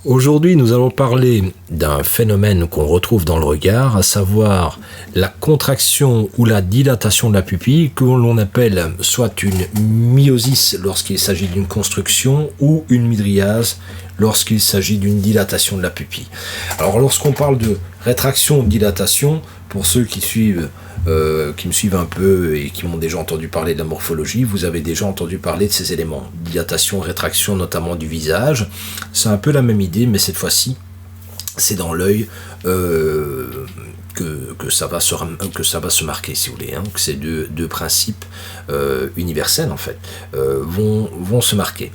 Aujourd'hui, nous allons parler d'un phénomène qu'on retrouve dans le regard, à savoir la contraction ou la dilatation de la pupille, que l'on appelle soit une myosis lorsqu'il s'agit d'une construction ou une mydriase lorsqu'il s'agit d'une dilatation de la pupille. Alors, lorsqu'on parle de rétraction ou dilatation, pour ceux qui me suivent un peu et qui m'ont déjà entendu parler de la morphologie, vous avez déjà entendu parler de ces éléments. Dilatation, rétraction, notamment du visage. C'est un peu la même idée, mais cette fois-ci, c'est dans l'œil que ça va se marquer, si vous voulez. Hein, que ces deux principes universels, en fait, vont se marquer.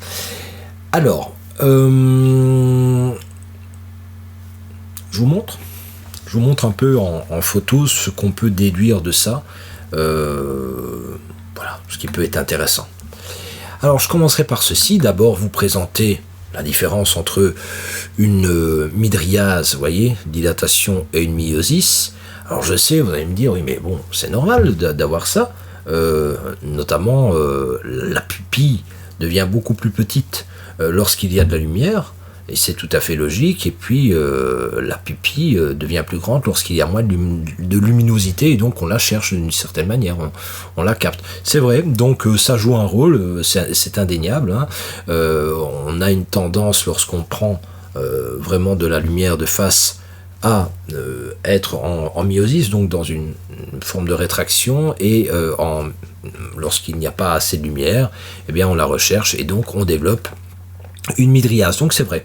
Alors, je vous montre un peu en photo ce qu'on peut déduire de ça, voilà, ce qui peut être intéressant. Alors je commencerai par ceci, d'abord vous présenter la différence entre une mydriase, vous voyez, dilatation, et une myosis. Alors je sais, vous allez me dire, oui mais bon, c'est normal d'avoir ça, notamment la pupille devient beaucoup plus petite lorsqu'il y a de la lumière, et c'est tout à fait logique, et puis la pupille devient plus grande lorsqu'il y a moins de luminosité, et donc on la cherche d'une certaine manière, on la capte. C'est vrai, donc ça joue un rôle, c'est indéniable, hein. On a une tendance, lorsqu'on prend vraiment de la lumière de face, à être en myosis, donc dans une forme de rétraction, et lorsqu'il n'y a pas assez de lumière, eh bien on la recherche, et donc on développe une mydriase. Donc c'est vrai,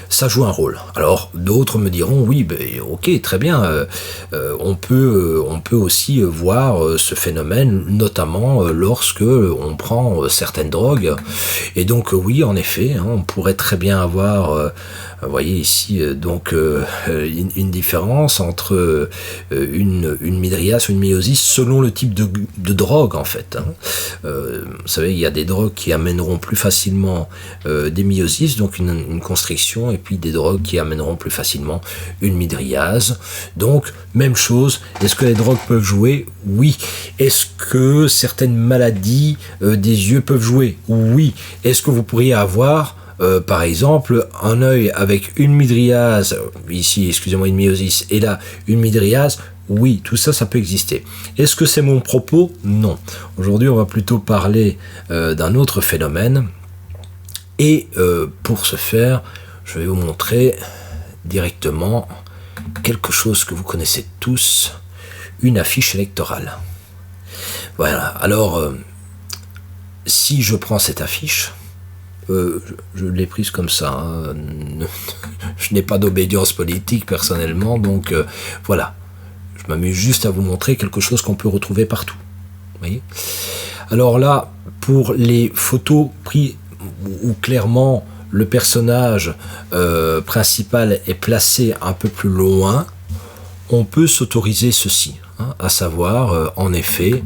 ça joue un rôle. Alors d'autres me diront, oui, ben, ok, très bien, on peut aussi voir ce phénomène, notamment lorsque on prend certaines drogues, et donc oui, en effet, hein, on pourrait très bien avoir, vous voyez ici, donc une différence entre une mydriase ou une myosis selon le type de drogue, en fait. Hein. Vous savez, il y a des drogues qui amèneront plus facilement des myosises, donc une constriction, et puis des drogues qui amèneront plus facilement une mydriase. Donc, même chose, est-ce que les drogues peuvent jouer? Oui. Est-ce que certaines maladies des yeux peuvent jouer? Oui. Est-ce que vous pourriez avoir par exemple, un œil avec une mydriase, ici, excusez-moi, une myosis, et là, une mydriase? Oui, tout ça, ça peut exister. Est-ce que c'est mon propos? Non. Aujourd'hui, on va plutôt parler d'un autre phénomène. Et pour ce faire, je vais vous montrer directement quelque chose que vous connaissez tous, une affiche électorale. Voilà, alors, si je prends cette affiche, je l'ai prise comme ça, hein. Je n'ai pas d'obédience politique personnellement, donc voilà, je m'amuse juste à vous montrer quelque chose qu'on peut retrouver partout. Vous voyez ? Alors là, pour les photos prises où clairement le personnage principal est placé un peu plus loin, on peut s'autoriser ceci, hein, à savoir, en effet,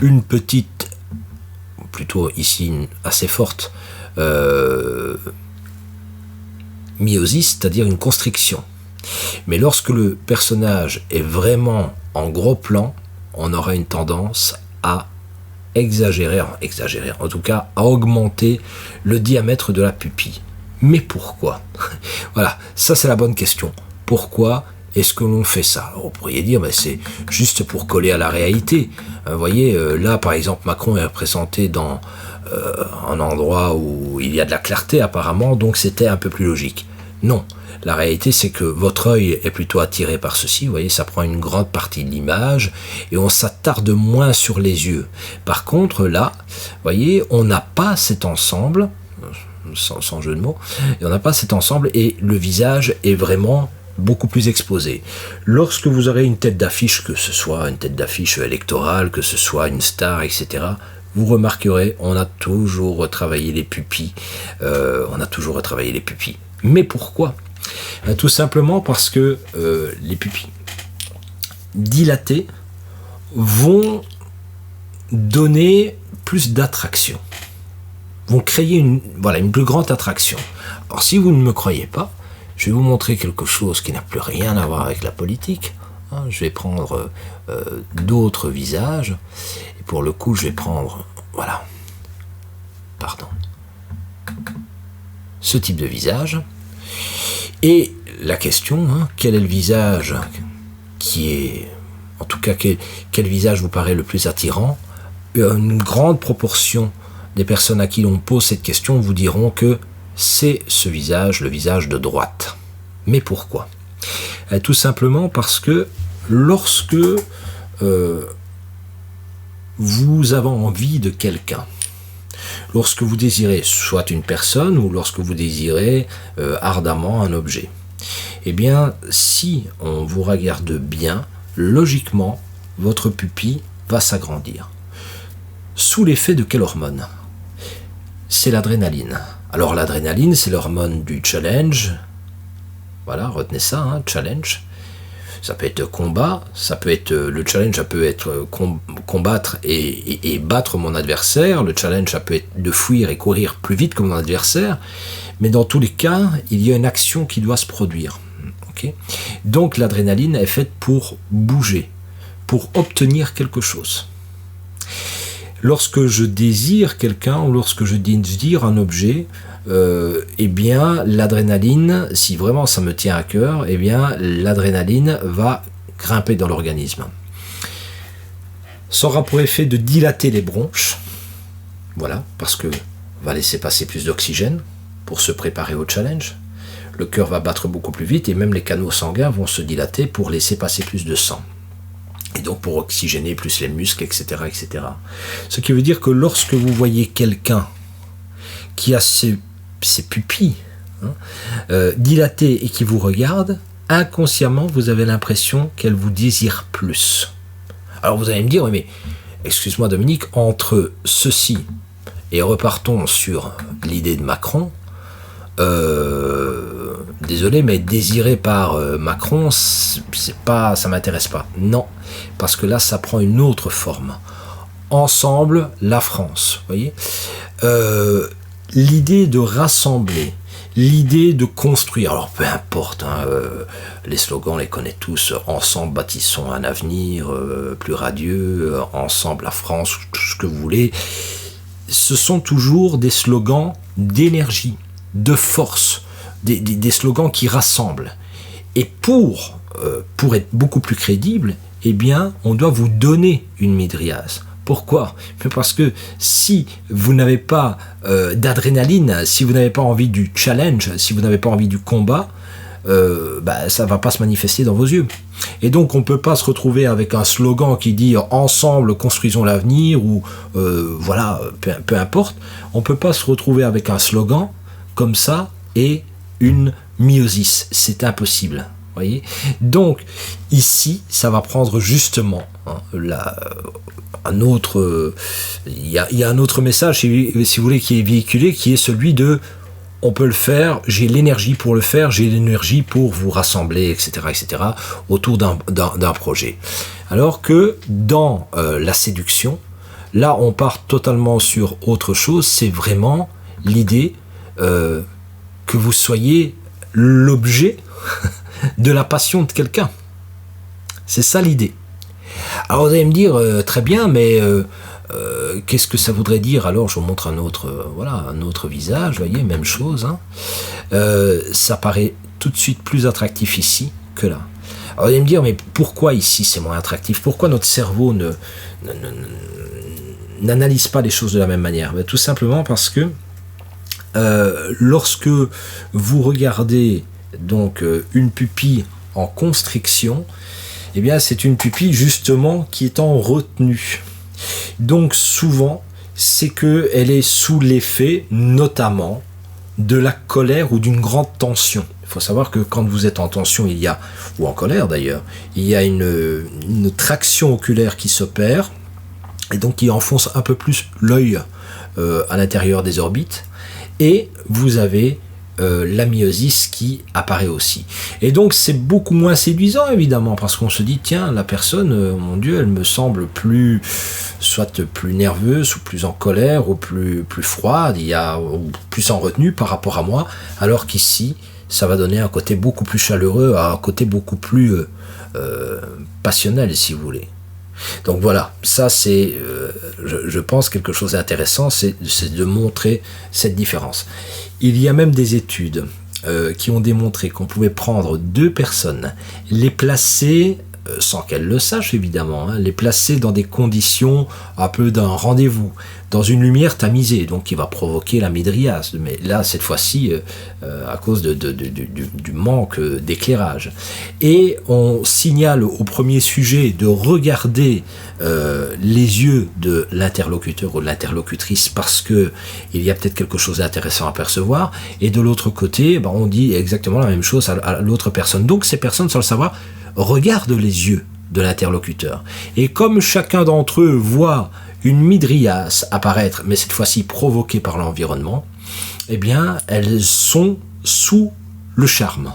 une petite, plutôt ici assez forte, myosis, c'est-à-dire une constriction. Mais lorsque le personnage est vraiment en gros plan, on aura une tendance à exagérer, en tout cas à augmenter le diamètre de la pupille. Mais pourquoi? Voilà, ça c'est la bonne question. Pourquoi est-ce que l'on fait ça? Alors, vous pourriez dire, ben, c'est juste pour coller à la réalité. Vous voyez, là par exemple, Macron est représenté dans un endroit où il y a de la clarté apparemment, donc c'était un peu plus logique. Non, la réalité c'est que votre œil est plutôt attiré par ceci, vous voyez, ça prend une grande partie de l'image, et on s'attarde moins sur les yeux. Par contre là, vous voyez, on n'a pas cet ensemble, sans jeu de mots, et on n'a pas cet ensemble, et le visage est vraiment beaucoup plus exposé. Lorsque vous aurez une tête d'affiche, que ce soit une tête d'affiche électorale, que ce soit une star, etc., vous remarquerez, on a toujours retravaillé les pupilles. Mais pourquoi? Tout simplement parce que les pupilles dilatées vont donner plus d'attraction, vont créer une plus grande attraction. Alors si vous ne me croyez pas, je vais vous montrer quelque chose qui n'a plus rien à voir avec la politique. Je vais prendre d'autres visages, et pour le coup je vais prendre, ce type de visage. Et la question, quel est le visage qui est, en tout cas, quel visage vous paraît le plus attirant? Une grande proportion des personnes à qui l'on pose cette question vous diront que c'est ce visage, le visage de droite. Mais pourquoi? Tout simplement parce que lorsque vous avez envie de quelqu'un, lorsque vous désirez soit une personne ou lorsque vous désirez ardemment un objet, eh bien, si on vous regarde bien, logiquement, votre pupille va s'agrandir. Sous l'effet de quelle hormone? C'est l'adrénaline. Alors l'adrénaline, c'est l'hormone du challenge. Voilà, retenez ça, challenge. Ça peut être combat, ça peut être le challenge, ça peut être combattre et battre mon adversaire. Le challenge, ça peut être de fuir et courir plus vite que mon adversaire. Mais dans tous les cas, il y a une action qui doit se produire. Okay? Donc l'adrénaline est faite pour bouger, pour obtenir quelque chose. Lorsque je désire quelqu'un ou lorsque je désire un objet, eh bien l'adrénaline, si vraiment ça me tient à cœur, eh bien l'adrénaline va grimper dans l'organisme. Ça aura pour effet de dilater les bronches, voilà, parce que va laisser passer plus d'oxygène pour se préparer au challenge. Le cœur va battre beaucoup plus vite et même les canaux sanguins vont se dilater pour laisser passer plus de sang. Et donc pour oxygéner plus les muscles, etc., etc. Ce qui veut dire que lorsque vous voyez quelqu'un qui a ses pupilles dilatées et qui vous regarde, inconsciemment vous avez l'impression qu'elle vous désire plus. Alors vous allez me dire, mais excuse-moi Dominique, entre ceci et repartons sur l'idée de Macron, désolé, mais désiré par Macron, c'est pas, ça m'intéresse pas. Non, parce que là, ça prend une autre forme. Ensemble, la France, voyez. L'idée de rassembler, l'idée de construire. Alors, peu importe, les slogans, on les connaît tous. Ensemble, bâtissons un avenir plus radieux. Ensemble, la France, tout ce que vous voulez. Ce sont toujours des slogans d'énergie, de force, des slogans qui rassemblent. Et pour être beaucoup plus crédible, eh bien, on doit vous donner une midriase. Pourquoi? Parce que si vous n'avez pas d'adrénaline, si vous n'avez pas envie du challenge, si vous n'avez pas envie du combat, ça ne va pas se manifester dans vos yeux. Et donc on ne peut pas se retrouver avec un slogan qui dit « Ensemble, construisons l'avenir » ou voilà, peu importe. On ne peut pas se retrouver avec un slogan comme ça et une myosis. C'est impossible. Voyez. Donc ici, ça va prendre justement un autre. Il y a un autre message, si vous voulez, qui est véhiculé, qui est celui de on peut le faire, j'ai l'énergie pour le faire, j'ai l'énergie pour vous rassembler, etc., etc., autour d'un projet. Alors que dans la séduction, là, on part totalement sur autre chose. C'est vraiment l'idée que vous soyez l'objet de la passion de quelqu'un. C'est ça l'idée. Alors vous allez me dire, très bien, mais qu'est-ce que ça voudrait dire? Alors je vous montre un autre visage, vous voyez, même chose. Ça paraît tout de suite plus attractif ici que là. Alors vous allez me dire, mais pourquoi ici c'est moins attractif? Pourquoi notre cerveau n'analyse pas les choses de la même manière? Tout simplement parce que lorsque vous regardez donc une pupille en constriction, eh bien c'est une pupille justement qui est en retenue. Donc souvent c'est qu'elle est sous l'effet notamment de la colère ou d'une grande tension. Il faut savoir que quand vous êtes en tension, ou en colère d'ailleurs, il y a une traction oculaire qui s'opère et donc qui enfonce un peu plus l'œil à l'intérieur des orbites. Et vous avez la myosis qui apparaît aussi. Et donc c'est beaucoup moins séduisant évidemment, parce qu'on se dit tiens, la personne, mon Dieu, elle me semble soit plus nerveuse, ou plus en colère, ou plus froide, ou plus en retenue par rapport à moi, alors qu'ici, ça va donner un côté beaucoup plus chaleureux, un côté beaucoup plus passionnel, si vous voulez. Donc voilà, ça c'est, je pense, quelque chose d'intéressant, c'est de montrer cette différence. Il y a même des études qui ont démontré qu'on pouvait prendre deux personnes, les placer, sans qu'elles le sachent évidemment, les placer dans des conditions un peu d'un rendez-vous, dans une lumière tamisée, donc qui va provoquer la midriase, mais là cette fois-ci à cause du manque d'éclairage. Et on signale au premier sujet de regarder les yeux de l'interlocuteur ou de l'interlocutrice parce que il y a peut-être quelque chose d'intéressant à percevoir, et de l'autre côté, on dit exactement la même chose à l'autre personne. Donc ces personnes, sans le savoir, regardent les yeux de l'interlocuteur. Et comme chacun d'entre eux voit une midriase apparaître, mais cette fois-ci provoquée par l'environnement, eh bien, elles sont sous le charme.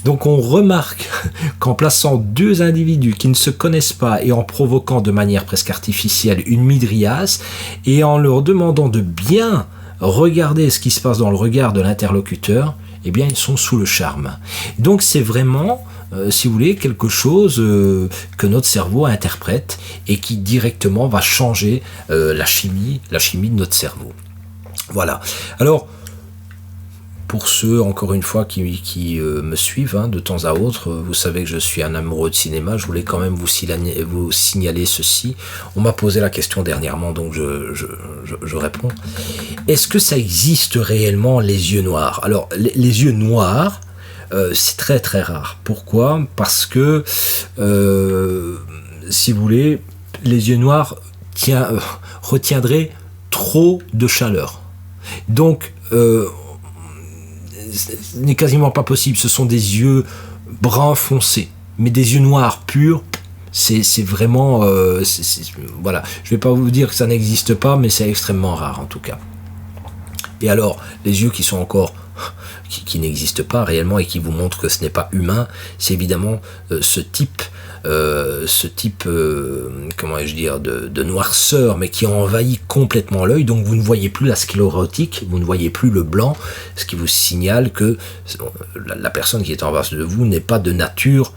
Donc on remarque qu'en plaçant deux individus qui ne se connaissent pas et en provoquant de manière presque artificielle une midriase, et en leur demandant de bien regarder ce qui se passe dans le regard de l'interlocuteur, eh bien, ils sont sous le charme. Donc c'est vraiment, si vous voulez, quelque chose que notre cerveau interprète et qui directement va changer la chimie de notre cerveau. Voilà. Alors, pour ceux, encore une fois, qui me suivent de temps à autre, vous savez que je suis un amoureux de cinéma, je voulais quand même vous signaler ceci. On m'a posé la question dernièrement, donc je réponds. Est-ce que ça existe réellement les yeux noirs ? Alors, les yeux noirs, c'est très très rare. Pourquoi ? Parce que, si vous voulez, les yeux noirs retiendraient trop de chaleur. Donc, ce n'est quasiment pas possible. Ce sont des yeux bruns foncés, mais des yeux noirs purs, c'est vraiment... voilà, je ne vais pas vous dire que ça n'existe pas, mais c'est extrêmement rare en tout cas. Et alors, les yeux qui sont encore... qui n'existent pas réellement et qui vous montrent que ce n'est pas humain, c'est évidemment ce type comment vais-je dire, de noirceur, mais qui envahit complètement l'œil, donc vous ne voyez plus la sclérotique, vous ne voyez plus le blanc, ce qui vous signale que la personne qui est en face de vous n'est pas de nature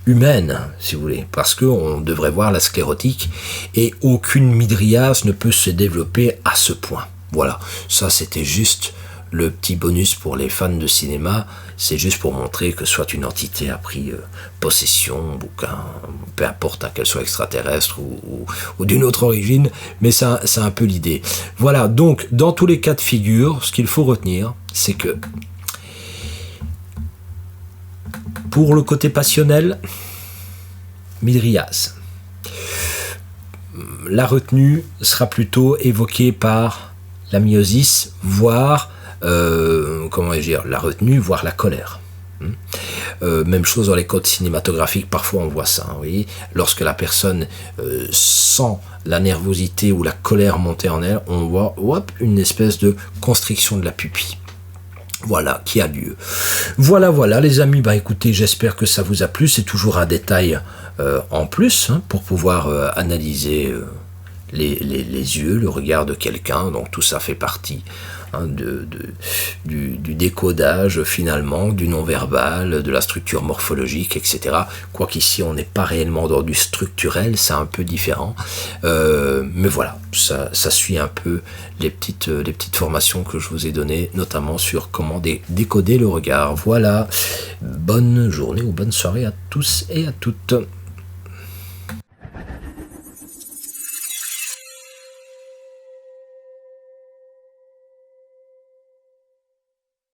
humaine, si vous voulez, parce qu'on devrait voir la sclérotique, et aucune midriase ne peut se développer à ce point. Voilà, ça c'était juste le petit bonus pour les fans de cinéma, c'est juste pour montrer que soit une entité a pris possession, ou peu importe qu'elle soit extraterrestre ou d'une autre origine, mais c'est un peu l'idée. Voilà, donc dans tous les cas de figure, ce qu'il faut retenir, c'est que pour le côté passionnel, midriase. La retenue sera plutôt évoquée par la myosis, voire comment vais-je dire, la retenue, voire la colère. Même chose dans les codes cinématographiques, parfois on voit ça, oui. Lorsque la personne sent la nervosité ou la colère monter en elle, on voit une espèce de constriction de la pupille. Voilà, qui a lieu. Voilà les amis, écoutez, j'espère que ça vous a plu, c'est toujours un détail en plus, pour pouvoir analyser les yeux, le regard de quelqu'un, donc tout ça fait partie du décodage finalement, du non-verbal, de la structure morphologique, etc. Quoiqu'ici on n'est pas réellement dans du structurel, c'est un peu différent, mais voilà, ça suit un peu les petites formations que je vous ai données, notamment sur comment décoder le regard. Voilà, bonne journée ou bonne soirée à tous et à toutes.